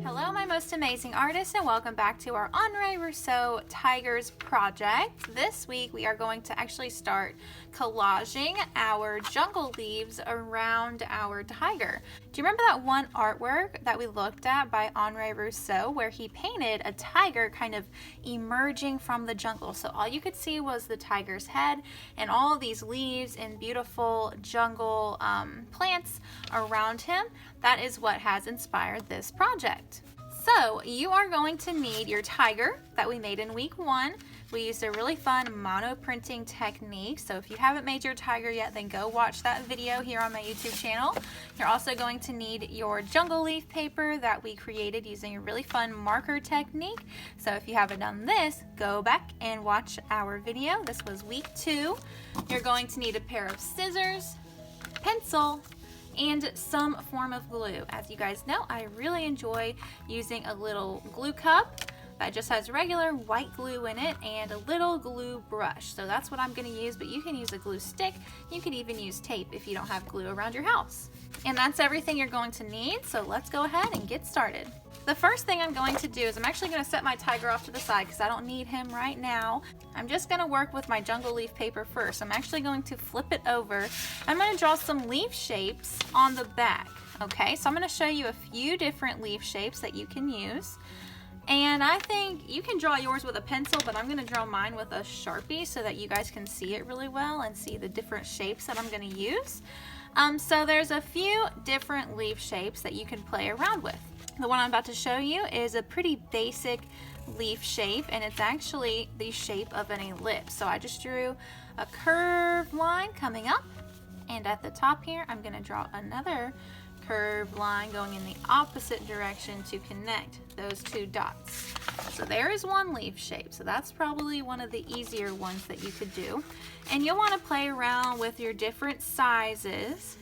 Hello, my most amazing artists, and welcome back to our Rousseau Tigers project. This week we are going to actually start collaging our jungle leaves around our tiger. Do you remember that one artwork that we looked at by Rousseau where he painted a tiger kind of emerging from the jungle? So all you could see was the tiger's head and all of these leaves and beautiful jungle plants around him. That is what has inspired this project. So you are going to need your tiger that we made in week 1. We used a really fun mono printing technique. So if you haven't made your tiger yet, then go watch that video here on my YouTube channel. You're also going to need your jungle leaf paper that we created using a really fun marker technique. So if you haven't done this, go back and watch our video. This was week 2. You're going to need a pair of scissors, pencil, and some form of glue. As you guys know, I really enjoy using a little glue cup that just has regular white glue in it and a little glue brush. So that's what I'm going to use, but you can use a glue stick. You could even use tape if you don't have glue around your house. And that's everything you're going to need, so let's go ahead and get started. The first thing I'm going to do is I'm actually going to set my tiger off to the side because I don't need him right now. I'm just going to work with my jungle leaf paper first. I'm actually going to flip it over. I'm going to draw some leaf shapes on the back. Okay, so I'm going to show you a few different leaf shapes that you can use. And I think you can draw yours with a pencil, but I'm going to draw mine with a Sharpie so that you guys can see it really well and see the different shapes that I'm going to use. So there's a few different leaf shapes that you can play around with. The one I'm about to show you is a pretty basic leaf shape, and it's actually the shape of an ellipse. So I just drew a curved line coming up, and at the top here I'm going to draw another curved line going in the opposite direction to connect those two dots. So there is one leaf shape. So that's probably one of the easier ones that you could do. And you'll want to play around with your different sizes.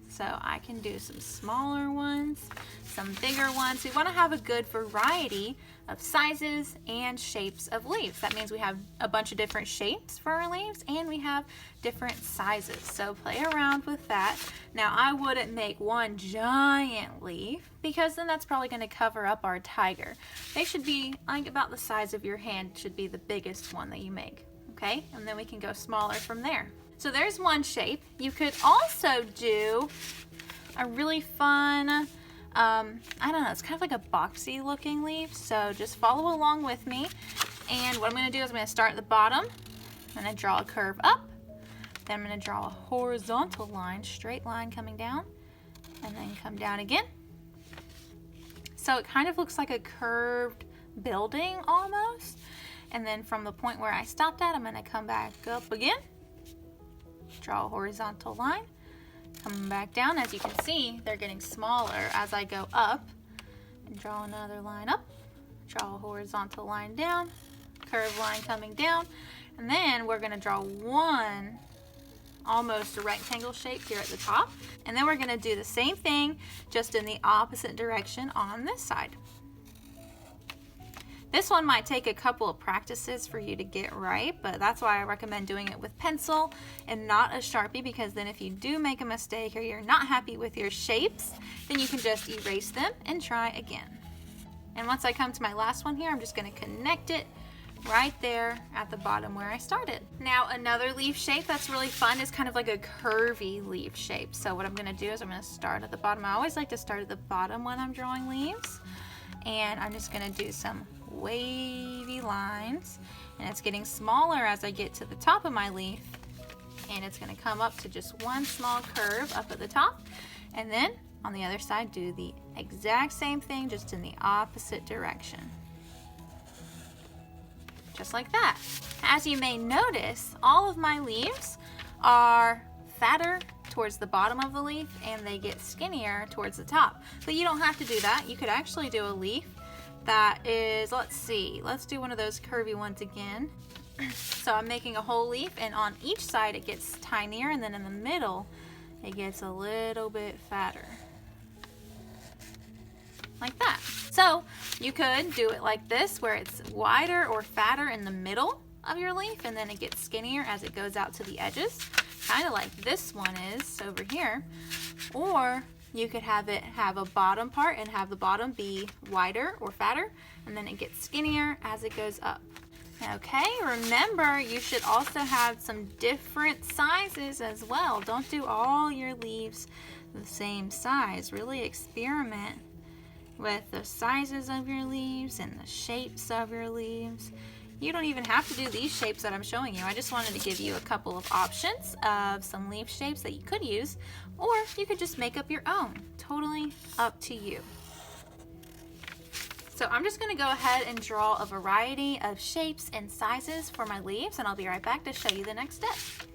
So I can do some smaller ones, some bigger ones. We want to have a good variety of sizes and shapes of leaves. That means we have a bunch of different shapes for our leaves and we have different sizes. So play around with that. Now I wouldn't make one giant leaf because then that's probably going to cover up our tiger. They should be like about the size of your hand, should be the biggest one that you make. Okay, and then we can go smaller from there. So there's one shape. You could also do a really fun, I don't know, it's kind of like a boxy looking leaf. So just follow along with me. And what I'm going to do is I'm going to start at the bottom. I'm going to draw a curve up. Then I'm going to draw a horizontal line, straight line coming down, and then come down again. So it kind of looks like a curved building almost. And then from the point where I stopped at, I'm going to come back up again. Draw a horizontal line, coming back down. As you can see, they're getting smaller as I go up. And draw another line up, draw a horizontal line down, curved line coming down, and then we're going to draw one almost a rectangle shape here at the top. And then we're going to do the same thing, just in the opposite direction on this side. This one might take a couple of practices for you to get right, but that's why I recommend doing it with pencil and not a Sharpie, because then if you do make a mistake or you're not happy with your shapes, then you can just erase them and try again. And once I come to my last one here, I'm just going to connect it right there at the bottom where I started. Now another leaf shape that's really fun is kind of like a curvy leaf shape. So what I'm going to do is I'm going to start at the bottom. I always like to start at the bottom when I'm drawing leaves. And I'm just going to do some wavy lines, and it's getting smaller as I get to the top of my leaf, and it's going to come up to just one small curve up at the top, and then on the other side do the exact same thing, just in the opposite direction, just like that. As you may notice, all of my leaves are fatter towards the bottom of the leaf and they get skinnier towards the top, but you don't have to do that. You could actually do a leaf that is, let's do one of those curvy ones again. So I'm making a whole leaf, and on each side it gets tinier, and then in the middle it gets a little bit fatter, like that. So you could do it like this, where it's wider or fatter in the middle of your leaf, and then it gets skinnier as it goes out to the edges, kind of like this one is over here. Or you could have it have a bottom part and have the bottom be wider or fatter, and then it gets skinnier as it goes up. Okay, remember you should also have some different sizes as well. Don't do all your leaves the same size. Really experiment with the sizes of your leaves and the shapes of your leaves. You don't even have to do these shapes that I'm showing you. I just wanted to give you a couple of options of some leaf shapes that you could use, or you could just make up your own. Totally up to you. So I'm just going to go ahead and draw a variety of shapes and sizes for my leaves, and I'll be right back to show you the next step.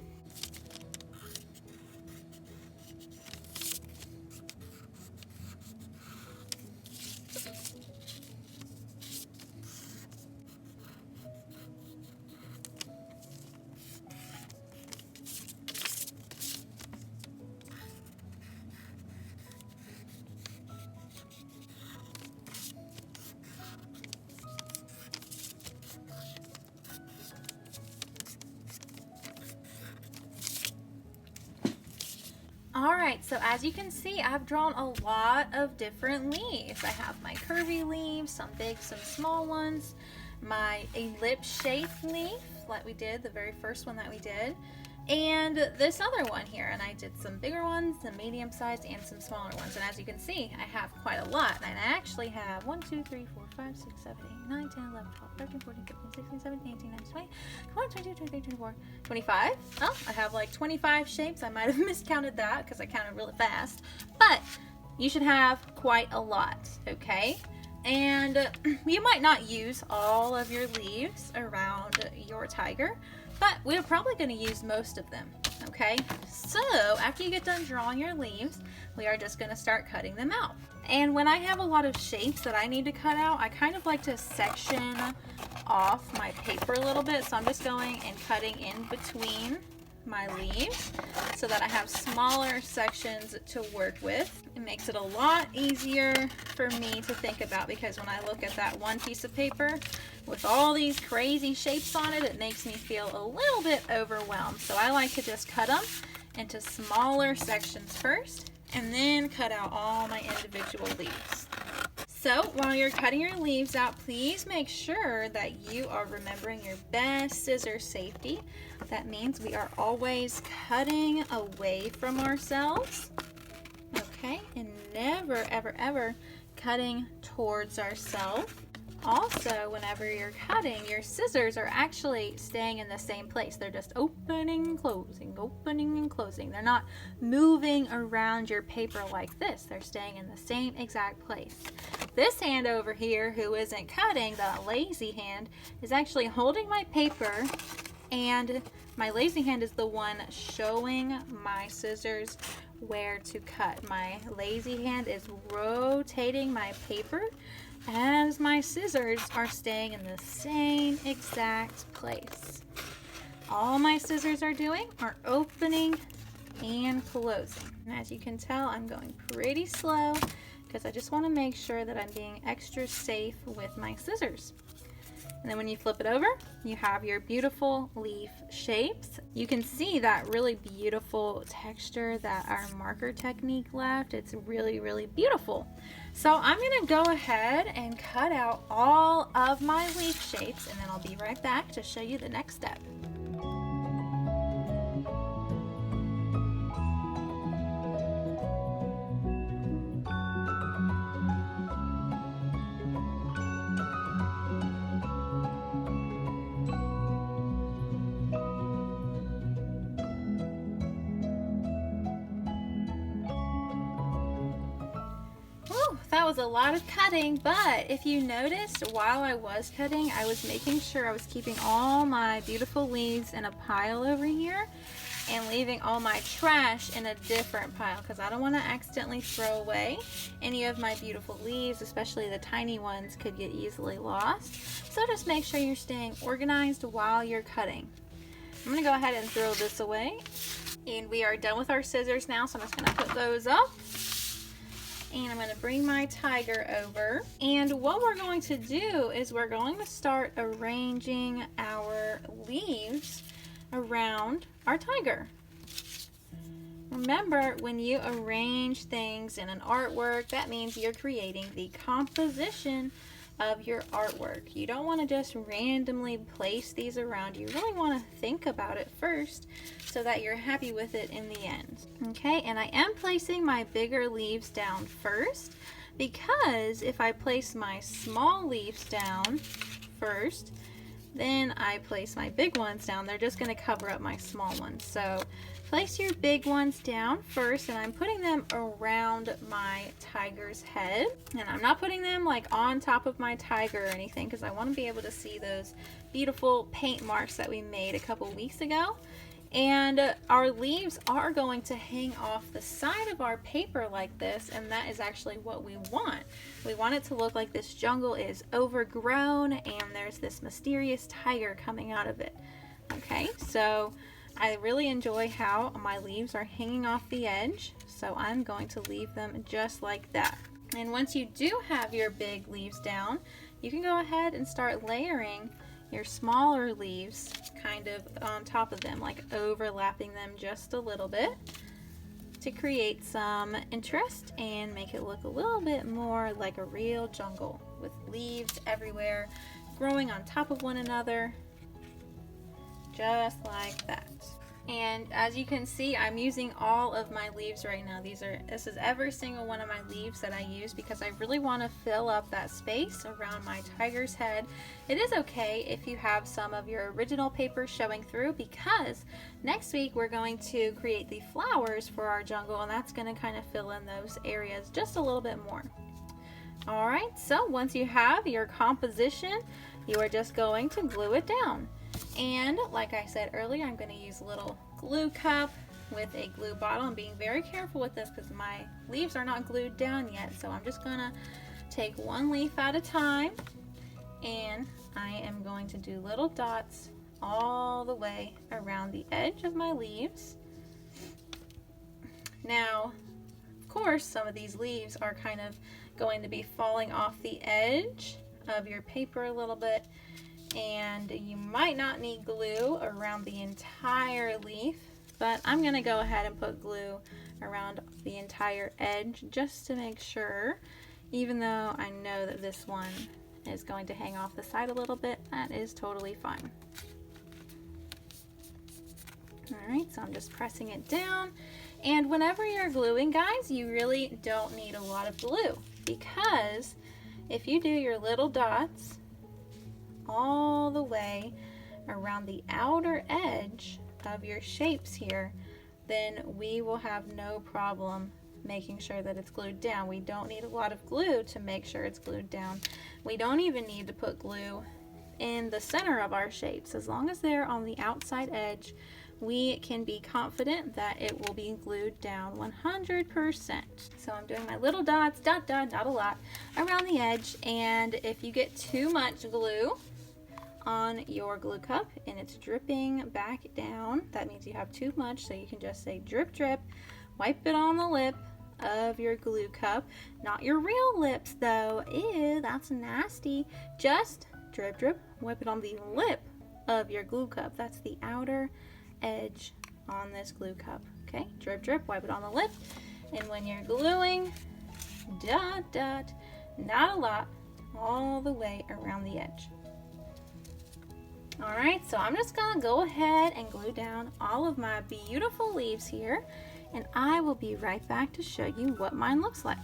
Alright, so as you can see, I've drawn a lot of different leaves. I have my curvy leaves, some big, some small ones, my ellipse-shaped leaf, like we did, the very first one that we did, and this other one here. And I did some bigger ones, some medium-sized, and some smaller ones. And as you can see, I have quite a lot. And I actually have 1, 2, 3, 4, 5, 6, 7, 8, 9, 10, 11, 12, 13, 14, 15, 16, 17, 18, 19, 20, 21, 22, 23, 24, 25. Oh, I have like 25 shapes. I might have miscounted that because I counted really fast. But you should have quite a lot, okay? And you might not use all of your leaves around your tiger, but we're probably going to use most of them, okay? So after you get done drawing your leaves, we are just going to start cutting them out. And when I have a lot of shapes that I need to cut out, I kind of like to section off my paper a little bit. So I'm just going and cutting in between my leaves so that I have smaller sections to work with. It makes it a lot easier for me to think about, because when I look at that one piece of paper with all these crazy shapes on it, it makes me feel a little bit overwhelmed. So I like to just cut them into smaller sections first and then cut out all my individual leaves. So while you're cutting your leaves out, please make sure that you are remembering your best scissor safety. That means we are always cutting away from ourselves, okay? And never, ever, ever cutting towards ourselves. Also, whenever you're cutting, your scissors are actually staying in the same place. They're just opening and closing, opening and closing. They're not moving around your paper like this. They're staying in the same exact place. This hand over here, who isn't cutting, the lazy hand, is actually holding my paper, and my lazy hand is the one showing my scissors where to cut. My lazy hand is rotating my paper as my scissors are staying in the same exact place. All my scissors are doing are opening and closing. And as you can tell, I'm going pretty slow because I just want to make sure that I'm being extra safe with my scissors. And then when you flip it over, you have your beautiful leaf shapes. You can see that really beautiful texture that our marker technique left. It's really, really beautiful. So I'm going to go ahead and cut out all of my leaf shapes, and then I'll be right back to show you the next step. That was a lot of cutting, but if you noticed while I was cutting, I was making sure I was keeping all my beautiful leaves in a pile over here and leaving all my trash in a different pile, because I don't want to accidentally throw away any of my beautiful leaves, especially the tiny ones could get easily lost. So just make sure you're staying organized while you're cutting. I'm going to go ahead and throw this away, and we are done with our scissors now, so I'm just going to put those up. And I'm going to bring my tiger over. And what we're going to do is we're going to start arranging our leaves around our tiger. Remember, when you arrange things in an artwork, that means you're creating the composition of your artwork. You don't want to just randomly place these around. You really want to think about it first so that you're happy with it in the end. Okay, and I am placing my bigger leaves down first, because if I place my small leaves down first, then I place my big ones down, they're just going to cover up my small ones. So place your big ones down first, and I'm putting them around my tiger's head. And I'm not putting them like on top of my tiger or anything, because I want to be able to see those beautiful paint marks that we made a couple weeks ago. And our leaves are going to hang off the side of our paper like this, and that is actually what we want. We want it to look like this jungle is overgrown and there's this mysterious tiger coming out of it. Okay, so I really enjoy how my leaves are hanging off the edge, so I'm going to leave them just like that. And once you do have your big leaves down, you can go ahead and start layering your smaller leaves kind of on top of them, like overlapping them just a little bit to create some interest and make it look a little bit more like a real jungle with leaves everywhere growing on top of one another, just like that. And as you can see, I'm using all of my leaves right now. This is every single one of my leaves that I use, because I really want to fill up that space around my tiger's head. It is okay if you have some of your original paper showing through, because next week we're going to create the flowers for our jungle, and that's going to kind of fill in those areas just a little bit more. Alright, so once you have your composition, you are just going to glue it down. And like I said earlier, I'm going to use a little glue cup with a glue bottle. I'm being very careful with this because my leaves are not glued down yet. So I'm just going to take one leaf at a time, and I am going to do little dots all the way around the edge of my leaves. Now, of course, some of these leaves are kind of going to be falling off the edge of your paper a little bit, and you might not need glue around the entire leaf, but I'm going to go ahead and put glue around the entire edge just to make sure, even though I know that this one is going to hang off the side a little bit. That is totally fine. Alright, so I'm just pressing it down, and whenever you're gluing, guys, you really don't need a lot of glue, because if you do your little dots all the way around the outer edge of your shapes here, then we will have no problem making sure that it's glued down. We don't need a lot of glue to make sure it's glued down. We don't even need to put glue in the center of our shapes. As long as they're on the outside edge, we can be confident that it will be glued down 100%. So I'm doing my little dots, dot, dot, not a lot, around the edge, and if you get too much glue on your glue cup and it's dripping back down, that means you have too much, so you can just say drip, drip, wipe it on the lip of your glue cup. Not your real lips though, ew, that's nasty. Just drip, drip, wipe it on the lip of your glue cup. That's the outer edge on this glue cup. Okay, drip, drip, wipe it on the lip. And when you're gluing, dot, dot, not a lot, all the way around the edge. Alright, so I'm just going to go ahead and glue down all of my beautiful leaves here, and I will be right back to show you what mine looks like.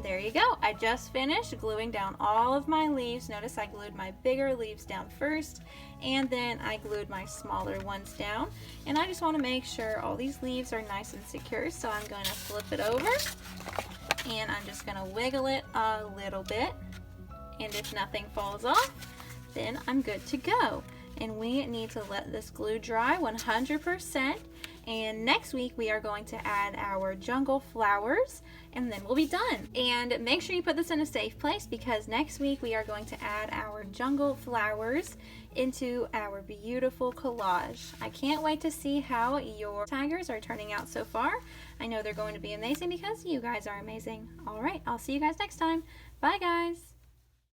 There you go. I just finished gluing down all of my leaves. Notice I glued my bigger leaves down first, and then I glued my smaller ones down. And I just want to make sure all these leaves are nice and secure, so I'm going to flip it over, and I'm just going to wiggle it a little bit. And if nothing falls off, then I'm good to go. And we need to let this glue dry 100%. And next week we are going to add our jungle flowers, and then we'll be done. And make sure you put this in a safe place, because next week we are going to add our jungle flowers into our beautiful collage. I can't wait to see how your tigers are turning out so far. I know they're going to be amazing because you guys are amazing. All right, I'll see you guys next time. Bye guys.